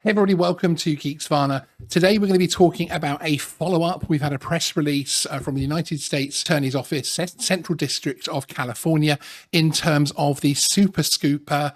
Hey everybody, welcome to Geeksvana. Today we're going to be talking about a follow-up. We've had a press release from the United States Attorney's Office, Central District of California, in terms of the Super Scooper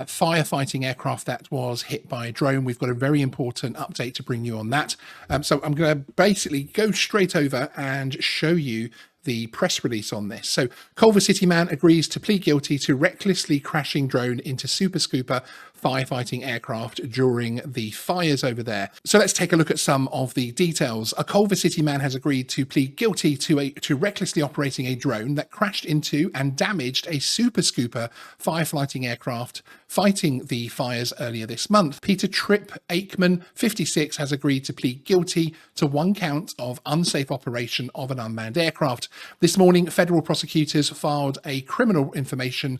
firefighting aircraft that was hit by a drone. We've got a very important update to bring you on that. So I'm going to basically go straight over and show you the press release on this. So Culver City man agrees to plead guilty to recklessly crashing drone into Super Scooper firefighting aircraft during the fires over there. So let's take a look at some of the details. A Culver City man has agreed to plead guilty to recklessly operating a drone that crashed into and damaged a Super Scooper firefighting aircraft fighting the fires earlier this month. Peter Tripp Aikman, 56, has agreed to plead guilty to one count of unsafe operation of an unmanned aircraft. This morning, federal prosecutors filed a criminal information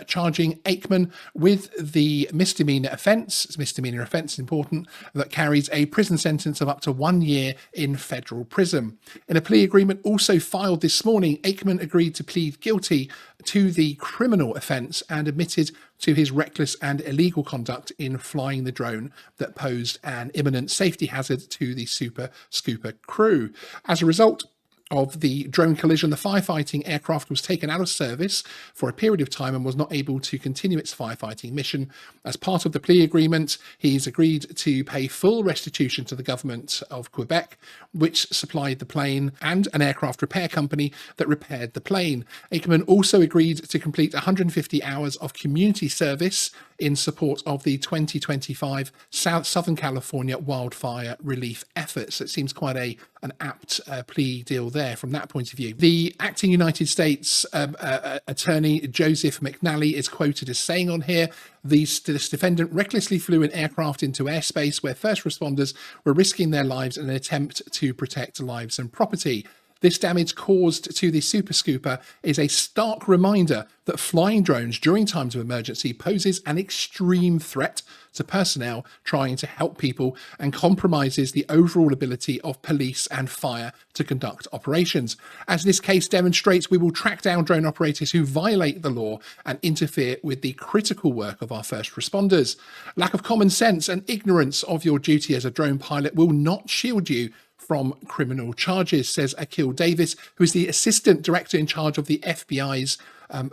charging Aikman with the misdemeanor offence. It's misdemeanor offence, important, that carries a prison sentence of up to 1 year in federal prison. In a plea agreement also filed this morning, Aikman agreed to plead guilty to the criminal offence and admitted to his reckless and illegal conduct in flying the drone that posed an imminent safety hazard to the Super Scooper crew. As a result of the drone collision, the firefighting aircraft was taken out of service for a period of time and was not able to continue its firefighting mission. As part of the plea agreement, he's agreed to pay full restitution to the government of Quebec, which supplied the plane, and an aircraft repair company that repaired the plane. Aikman also agreed to complete 150 hours of community service in support of the 2025 Southern California wildfire relief efforts. It seems quite an apt plea deal there from that point of view. The acting United States attorney Joseph McNally is quoted as saying on here, this defendant recklessly flew an aircraft into airspace where first responders were risking their lives in an attempt to protect lives and property. This damage caused to the Super Scooper is a stark reminder that flying drones during times of emergency poses an extreme threat to personnel trying to help people and compromises the overall ability of police and fire to conduct operations. As this case demonstrates, we will track down drone operators who violate the law and interfere with the critical work of our first responders. Lack of common sense and ignorance of your duty as a drone pilot will not shield you from criminal charges, says Akil Davis, who is the assistant director in charge of the FBI's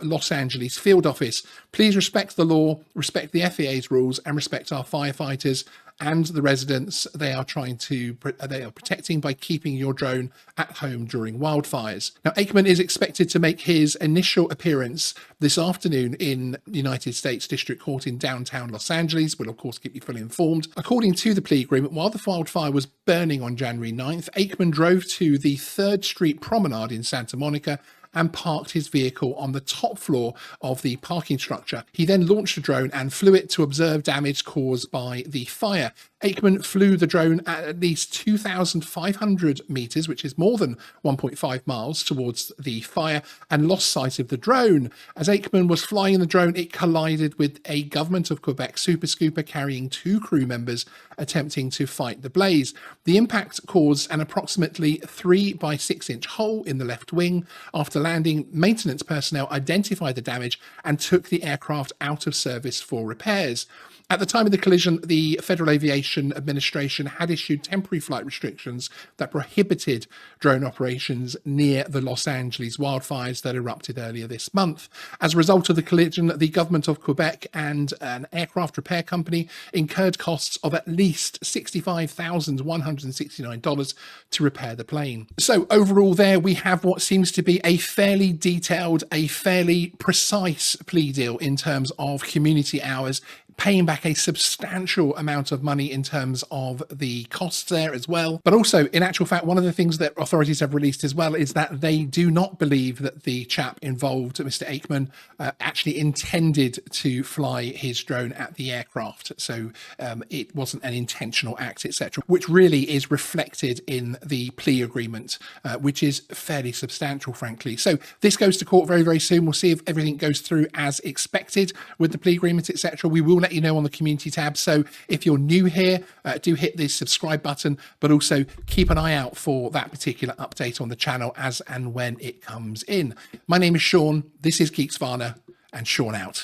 Los Angeles field office. Please respect the law, respect the FAA's rules, and respect our firefighters and the residents they are protecting by keeping your drone at home during wildfires. Now, Aikman is expected to make his initial appearance this afternoon in the United States District Court in downtown Los Angeles. We'll, of course, keep you fully informed. According to the plea agreement, while the wildfire was burning on January 9th, Aikman drove to the 3rd Street Promenade in Santa Monica and parked his vehicle on the top floor of the parking structure. He then launched a drone and flew it to observe damage caused by the fire. Aikman flew the drone at least 2,500 meters, which is more than 1.5 miles towards the fire, and lost sight of the drone. As Aikman was flying the drone, it collided with a government of Quebec Super Scooper carrying 2 crew members attempting to fight the blaze. The impact caused an approximately 3 by 6 inch hole in the left wing. After landing, maintenance personnel identified the damage and took the aircraft out of service for repairs. At the time of the collision, the Federal Aviation Administration had issued temporary flight restrictions that prohibited drone operations near the Los Angeles wildfires that erupted earlier this month. As a result of the collision, the government of Quebec and an aircraft repair company incurred costs of at least $65,169 to repair the plane. So overall there we have what seems to be a fairly detailed, a fairly precise plea deal in terms of community hours, paying back a substantial amount of money in terms of the costs there as well. But also, in actual fact, one of the things that authorities have released as well is that they do not believe that the chap involved, Mr. Aikman, actually intended to fly his drone at the aircraft. So it wasn't an intentional act, etc., which really is reflected in the plea agreement, which is fairly substantial, frankly. So this goes to court very, very soon. We'll see if everything goes through as expected with the plea agreement, etc. We will let you know on the community tab. So if you're new here, do hit the subscribe button, but also keep an eye out for that particular update on the channel as and when it comes in. My name is Sean. This is Geeksvana, and Sean out.